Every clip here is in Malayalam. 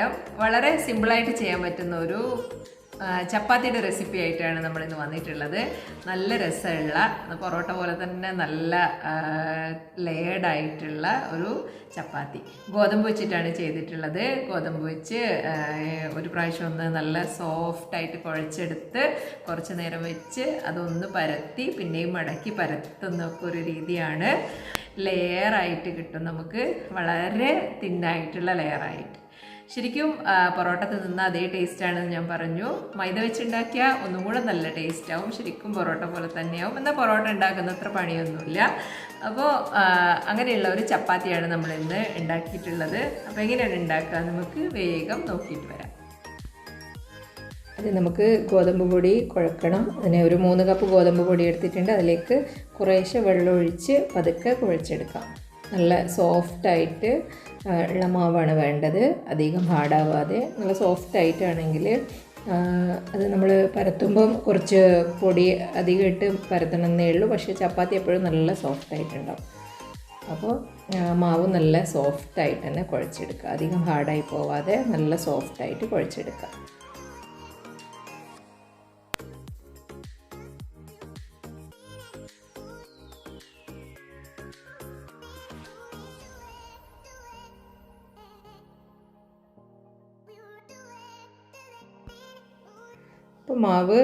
പകരം വളരെ സിമ്പിളായിട്ട് ചെയ്യാൻ പറ്റുന്ന ഒരു ചപ്പാത്തിയുടെ റെസിപ്പി ആയിട്ടാണ് നമ്മളിന്ന് വന്നിട്ടുള്ളത്. നല്ല രസമുള്ള പൊറോട്ട പോലെ തന്നെ നല്ല ലെയർഡായിട്ടുള്ള ഒരു ചപ്പാത്തി ഗോതമ്പ് വെച്ചിട്ടാണ് ചെയ്തിട്ടുള്ളത്. ഗോതമ്പ് വെച്ച് ഒരു പ്രാവശ്യം ഒന്ന് നല്ല സോഫ്റ്റായിട്ട് കുഴച്ചെടുത്ത് കുറച്ച് നേരം വെച്ച് അതൊന്ന് പരത്തി പിന്നെയും മടക്കി പരത്തുന്നൊക്കെ ഒരു രീതിയാണ്. ലെയറായിട്ട് കിട്ടും നമുക്ക്, വളരെ തിന്നായിട്ടുള്ള ലെയറായിട്ട്. ശരിക്കും പൊറോട്ട തിന്നുന്ന അതേ ടേസ്റ്റാണെന്ന് ഞാൻ പറഞ്ഞു. മൈദ വെച്ചുണ്ടാക്കിയാൽ ഒന്നും കൂടെ നല്ല ടേസ്റ്റ് ആവും. ശരിക്കും പൊറോട്ട പോലെ തന്നെയാവും. എന്നാൽ പൊറോട്ട ഉണ്ടാക്കുന്ന അത്ര പണിയൊന്നുമില്ല. അപ്പോൾ അങ്ങനെയുള്ള ഒരു ചപ്പാത്തിയാണ് നമ്മളിന്ന് ഉണ്ടാക്കിയിട്ടുള്ളത്. അപ്പോൾ എങ്ങനെയാണ് ഉണ്ടാക്കുക നമുക്ക് വേഗം നോക്കിയിട്ട് വരാം. അത് നമുക്ക് ഗോതമ്പ് പൊടി കുഴക്കണം. അതിന് ഒരു 3 കപ്പ് ഗോതമ്പ് പൊടി എടുത്തിട്ടുണ്ട്. അതിലേക്ക് കുറേശ്ശെ വെള്ളം ഒഴിച്ച് പതുക്കെ കുഴച്ചെടുക്കാം. നല്ല സോഫ്റ്റായിട്ട് ഉള്ള മാവാണ് വേണ്ടത്, അധികം ഹാർഡാവാതെ നല്ല സോഫ്റ്റായിട്ടാണെങ്കിൽ അത് നമ്മൾ പരത്തുമ്പം കുറച്ച് പൊടി അധികം ഇട്ട് പരത്തണമെന്നേ ഉള്ളൂ. പക്ഷേ ചപ്പാത്തി എപ്പോഴും നല്ല സോഫ്റ്റായിട്ടുണ്ടാവും. അപ്പോൾ മാവ് നല്ല സോഫ്റ്റായിട്ട് തന്നെ കുഴച്ചെടുക്കുക. അധികം ഹാർഡായി പോവാതെ നല്ല സോഫ്റ്റായിട്ട് കുഴച്ചെടുക്കുക. അപ്പോൾ മാവ്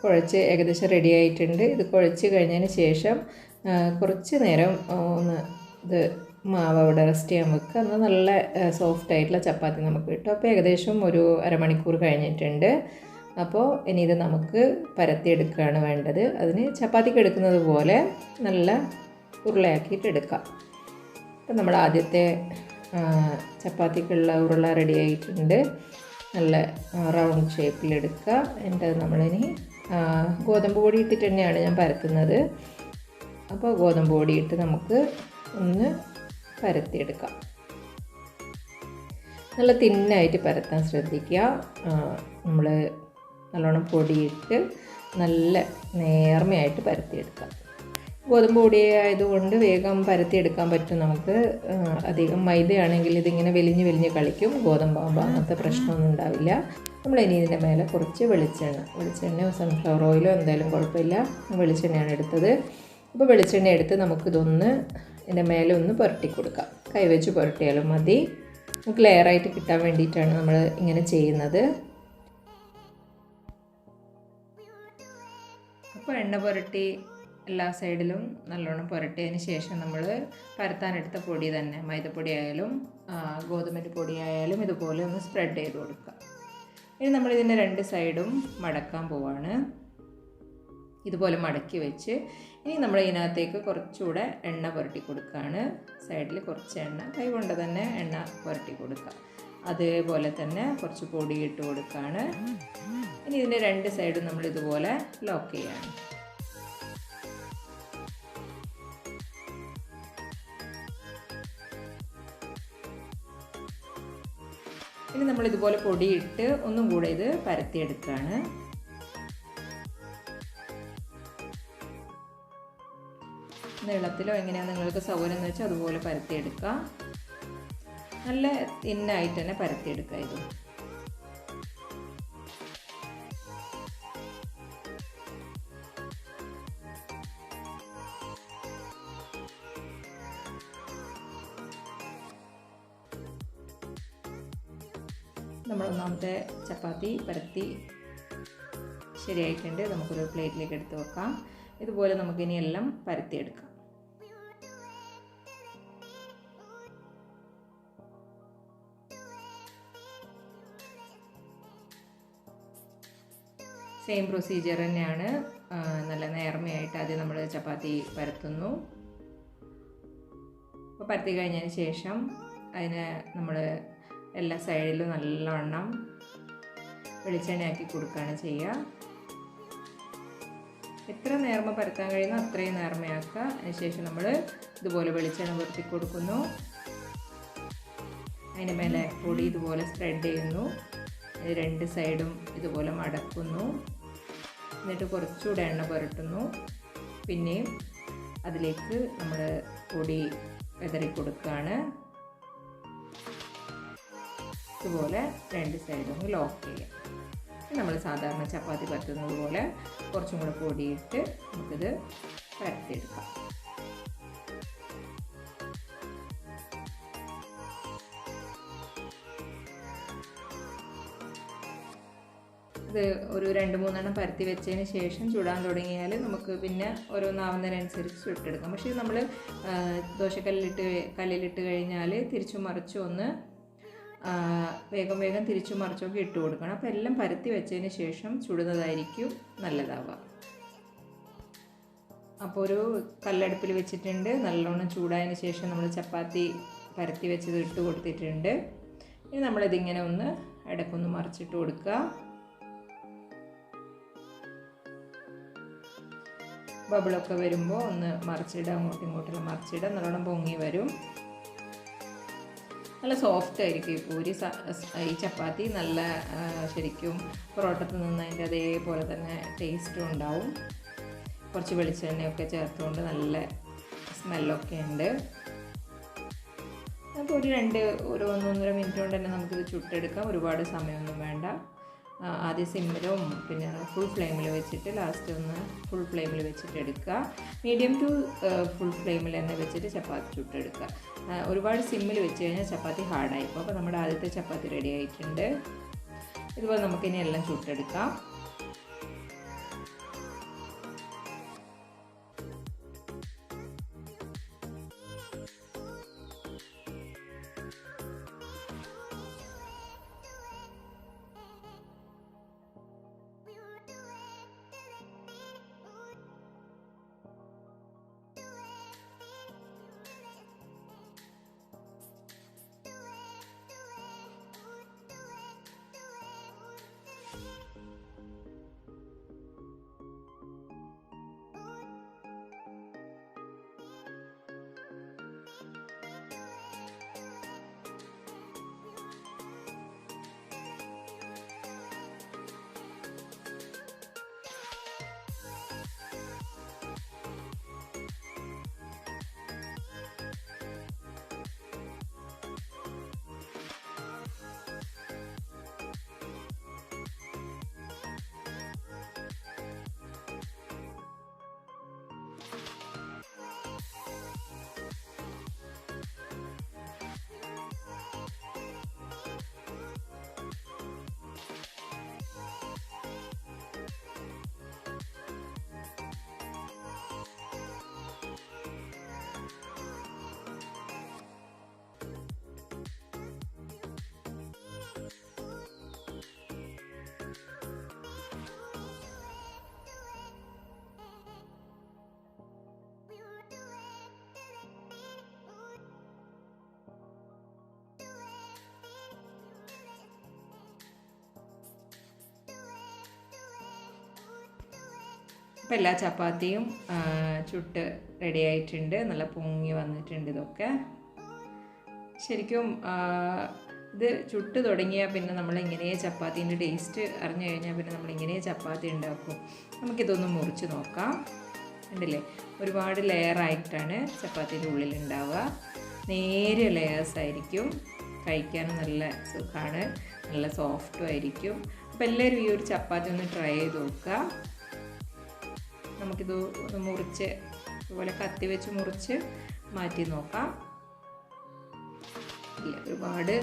കുഴച്ച് ഏകദേശം റെഡി ആയിട്ടുണ്ട്. ഇത് കുഴച്ച് കഴിഞ്ഞതിന് ശേഷം കുറച്ച് നേരം ഒന്ന് ഇത് മാവ് അവിടെ റെസ്റ്റ് ചെയ്യാൻ വെക്കുക. എന്നാൽ നല്ല സോഫ്റ്റായിട്ടുള്ള ചപ്പാത്തി നമുക്ക് കിട്ടും. അപ്പോൾ ഏകദേശം ഒരു അരമണിക്കൂർ കഴിഞ്ഞിട്ടുണ്ട്. അപ്പോൾ ഇനി ഇത് നമുക്ക് പരത്തിയെടുക്കുകയാണ് വേണ്ടത്. അതിന് ചപ്പാത്തിക്ക് എടുക്കുന്നത് പോലെ നല്ല ഉരുളയാക്കിയിട്ട് എടുക്കാം. അപ്പോൾ നമ്മൾ ആദ്യത്തെ ചപ്പാത്തിക്കുള്ള ഉരുള റെഡി ആയിട്ടുണ്ട്. നല്ല റൗണ്ട് ഷേപ്പിലെടുക്കുക. എന്നിട്ട് നമ്മളിനി ഗോതമ്പ് പൊടി ഇട്ടിട്ട് തന്നെയാണ് ഞാൻ പരത്തുന്നത്. അപ്പോൾ ഗോതമ്പ് പൊടി ഇട്ട് നമുക്ക് ഒന്ന് പരത്തിയെടുക്കാം. നല്ല തിന്നായിട്ട് പരത്താൻ ശ്രദ്ധിക്കുക. നമ്മൾ നല്ലോണം പൊടിയിട്ട് നല്ല നേർമയായിട്ട് പരത്തിയെടുക്കാം. ഗോതമ്പ് പൊടി ആയതുകൊണ്ട് വേഗം പരത്തിയെടുക്കാൻ പറ്റും നമുക്ക്. അധികം മൈദയാണെങ്കിൽ ഇതിങ്ങനെ വലിഞ്ഞ് കളിക്കും. ഗോതമ്പാകുമ്പോൾ അങ്ങനത്തെ പ്രശ്നമൊന്നും ഉണ്ടാവില്ല. നമ്മളിനി ഇതിൻ്റെ മേലെ കുറച്ച് വെളിച്ചെണ്ണയോ സൺഫ്ലവർ ഓയിലോ എന്തായാലും കുഴപ്പമില്ല. വെളിച്ചെണ്ണയാണ് എടുത്തത്. അപ്പോൾ വെളിച്ചെണ്ണ എടുത്ത് നമുക്കിതൊന്ന് ഇതിൻ്റെ മേലെ ഒന്ന് പുരട്ടി കൊടുക്കാം. കൈവച്ച് പുരട്ടിയാലും മതി. നമുക്ക് ലെയറായിട്ട് കിട്ടാൻ വേണ്ടിയിട്ടാണ് നമ്മൾ ഇങ്ങനെ ചെയ്യുന്നത്. അപ്പോൾ എണ്ണ പുരട്ടി എല്ലാ സൈഡിലും നല്ലോണം പുരട്ടിയതിന് ശേഷം നമ്മൾ പരത്താനെടുത്ത പൊടി തന്നെ, മൈദപ്പൊടി ആയാലും ഗോതമ്പിൻ്റെ പൊടി ആയാലും ഇതുപോലെ ഒന്ന് സ്പ്രെഡ് ചെയ്ത് കൊടുക്കുക. ഇനി നമ്മളിതിൻ്റെ 2 സൈഡും മടക്കാൻ പോവാണ്. ഇതുപോലെ മടക്കി വെച്ച് ഇനി നമ്മൾ ഇതിനകത്തേക്ക് കുറച്ചുകൂടെ എണ്ണ പുരട്ടി കൊടുക്കുകയാണ്. സൈഡിൽ കുറച്ച് എണ്ണ കൈ കൊണ്ട് തന്നെ എണ്ണ പുരട്ടി കൊടുക്കുക. അതേപോലെ തന്നെ കുറച്ച് പൊടി ഇട്ട് കൊടുക്കുകയാണ്. ഇനി ഇതിൻ്റെ 2 സൈഡും നമ്മൾ ഇതുപോലെ ലോക്ക് ചെയ്യാണ്. ഇനി നമ്മളിതുപോലെ പൊടിയിട്ട് ഒന്നും കൂടെ ഇത് പരത്തിയെടുക്കുകയാണ്. നീളത്തിലോ എങ്ങനെയാണ് നിങ്ങൾക്ക് സൗകര്യം എന്ന് വെച്ചാൽ അതുപോലെ പരത്തിയെടുക്കുക. നല്ല തിന്നായിട്ട് തന്നെ പരത്തിയെടുക്കുക. ഇത് നമ്മൾ ഒന്നാമത്തെ ചപ്പാത്തി പരത്തി ശരിയായിട്ടുണ്ട്. നമുക്കൊരു പ്ലേറ്റിലേക്ക് എടുത്ത് വെക്കാം. ഇതുപോലെ നമുക്കിനി എല്ലാം പരത്തിയെടുക്കാം. സെയിം പ്രൊസീജിയർ തന്നെയാണ്. നല്ല നേർമയായിട്ട് ആദ്യം നമ്മൾ ചപ്പാത്തി പരത്തുന്നു. അപ്പോൾ പരത്തി കഴിഞ്ഞതിന് ശേഷം അതിന് നമ്മൾ എല്ലാ സൈഡിലും നല്ലവണ്ണം വെളിച്ചെണ്ണയാക്കി കൊടുക്കുകയാണ് ചെയ്യുക. എത്ര നേർമ പരത്താൻ കഴിയുന്നോ അത്രയും നേർമയാക്കുക. അതിനുശേഷം നമ്മൾ ഇതുപോലെ വെളിച്ചെണ്ണ പുരട്ടി കൊടുക്കുന്നു. അതിൻ്റെ മേലെ പൊടി ഇതുപോലെ സ്പ്രെഡ് ചെയ്യുന്നു. 2 സൈഡും ഇതുപോലെ മടക്കുന്നു. എന്നിട്ട് കുറച്ചുകൂടെ എണ്ണ പുരട്ടുന്നു. പിന്നെയും അതിലേക്ക് നമ്മൾ പൊടി വിതറി കൊടുക്കുകയാണ്. ഇതുപോലെ 2 സൈഡും ലോക്ക് ചെയ്യാം. നമ്മൾ സാധാരണ ചപ്പാത്തി പരത്തുന്നത് പോലെ കുറച്ചും കൂടെ പൊടിയിട്ട് നമുക്കിത് പരത്തിയെടുക്കാം. ഇത് ഒരു 2-3 പരത്തി വെച്ചതിന് ശേഷം ചുടാൻ തുടങ്ങിയാൽ നമുക്ക് പിന്നെ ഓരോന്നാവുന്നതിനനുസരിച്ച് ചുട്ടെടുക്കാം. പക്ഷേ നമ്മൾ കല്ലിലിട്ട് കഴിഞ്ഞാൽ തിരിച്ചും മറിച്ചും ഒന്ന് വേഗം തിരിച്ചും മറിച്ചൊക്കെ ഇട്ട് കൊടുക്കണം. അപ്പോൾ എല്ലാം പരത്തി വെച്ചതിന് ശേഷം ചുടുന്നതായിരിക്കും നല്ലതാവുക. അപ്പോൾ ഒരു കല്ലടുപ്പിൽ വെച്ചിട്ടുണ്ട്. നല്ലോണം ചൂടായതിന് ശേഷം നമ്മൾ ചപ്പാത്തി പരത്തി വെച്ചത് ഇട്ട് കൊടുത്തിട്ടുണ്ട്. ഇനി നമ്മളിതിങ്ങനെ ഒന്ന് ഇടയ്ക്കൊന്ന് മറിച്ചിട്ട് കൊടുക്കുക. ബബിളൊക്കെ വരുമ്പോൾ ഒന്ന് മറിച്ചിടുക, അങ്ങോട്ടും ഇങ്ങോട്ടും മറിച്ചിടുക. നല്ലോണം പൊങ്ങി വരും. നല്ല സോഫ്റ്റ് ആയിരിക്കും ഈ പൂരി. ഈ ചപ്പാത്തി നല്ല ശരിക്കും പൊറോട്ടത്തിൽ നിന്നതിൻ്റെ അതേപോലെ തന്നെ ടേസ്റ്റും ഉണ്ടാവും. കുറച്ച് വെളിച്ചെണ്ണയൊക്കെ ചേർത്തുകൊണ്ട് നല്ല സ്മെല്ലൊക്കെ ഉണ്ട്. അപ്പോൾ ഒരു 1-1.5 മിനിറ്റ് കൊണ്ട് തന്നെ നമുക്കിത് ചുട്ടെടുക്കാം. ഒരുപാട് സമയമൊന്നും വേണ്ട. ആദ്യം സിമ്മിലും പിന്നെ ഫുൾ ഫ്ലെയിമിൽ വെച്ചിട്ട് ലാസ്റ്റ് ഒന്ന് ഫുൾ ഫ്ലെയിമിൽ വെച്ചിട്ട് എടുക്കുക. മീഡിയം ടു ഫുൾ ഫ്ലെയിമിൽ തന്നെ വെച്ചിട്ട് ചപ്പാത്തി ചുട്ടെടുക്കുക. ഒരുപാട് സിമ്മിൽ വെച്ച് കഴിഞ്ഞാൽ ചപ്പാത്തി ഹാർഡായിപ്പോൾ. അപ്പോൾ നമ്മുടെ ആദ്യത്തെ ചപ്പാത്തി റെഡി ആയിട്ടുണ്ട്. ഇതുപോലെ നമുക്കിനി എല്ലാം ചുട്ടെടുക്കാം. അപ്പോൾ എല്ലാ ചപ്പാത്തിയും ചുട്ട് റെഡി ആയിട്ടുണ്ട്. നല്ല പൊങ്ങി വന്നിട്ടുണ്ട്. ഇതൊക്കെ ശരിക്കും ഇത് ചുട്ട് തുടങ്ങിയാൽ പിന്നെ നമ്മളിങ്ങനെ ചപ്പാത്തീൻ്റെ ടേസ്റ്റ് അറിഞ്ഞു കഴിഞ്ഞാൽ പിന്നെ നമ്മളിങ്ങനെ ചപ്പാത്തി ഉണ്ടാക്കും. നമുക്കിതൊന്ന് മുറിച്ച് നോക്കാം. ഉണ്ടല്ലേ, ഒരുപാട് ലെയറായിട്ടാണ് ചപ്പാത്തിൻ്റെ ഉള്ളിലുണ്ടാവുക. നേരിയ ലെയേഴ്സായിരിക്കും. കഴിക്കാനും നല്ല സുഖമാണ്, നല്ല സോഫ്റ്റും ആയിരിക്കും. അപ്പോൾ എല്ലാവരും ഈ ഒരു ചപ്പാത്തി ഒന്ന് ട്രൈ ചെയ്ത് നോക്കുക. നമുക്കിത് ഒന്ന് മുറിച്ച് ഇതുപോലെ കത്തി വെച്ച് മുറിച്ച് മാറ്റി നോക്കാം. ഇല്ല, ഒരുപാട്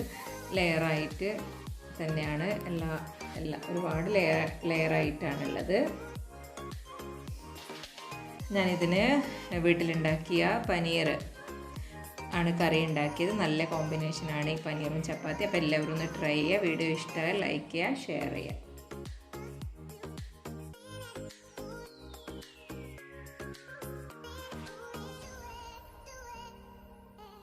ലെയറായിട്ട് തന്നെയാണ് എല്ലാം ഒരുപാട് ലെയറായിട്ടാണുള്ളത്. ഞാനിതിന് വീട്ടിലുണ്ടാക്കിയ പനീർ ആണ് കറി ഉണ്ടാക്കിയത്. നല്ല കോമ്പിനേഷനാണ് ഈ പനീറും ചപ്പാത്തി. അപ്പോൾ എല്ലാവരും ഒന്ന് ട്രൈ ചെയ്യുക. വീഡിയോ ഇഷ്ടമായി ലൈക്ക് ചെയ്യുക, ഷെയർ ചെയ്യുക.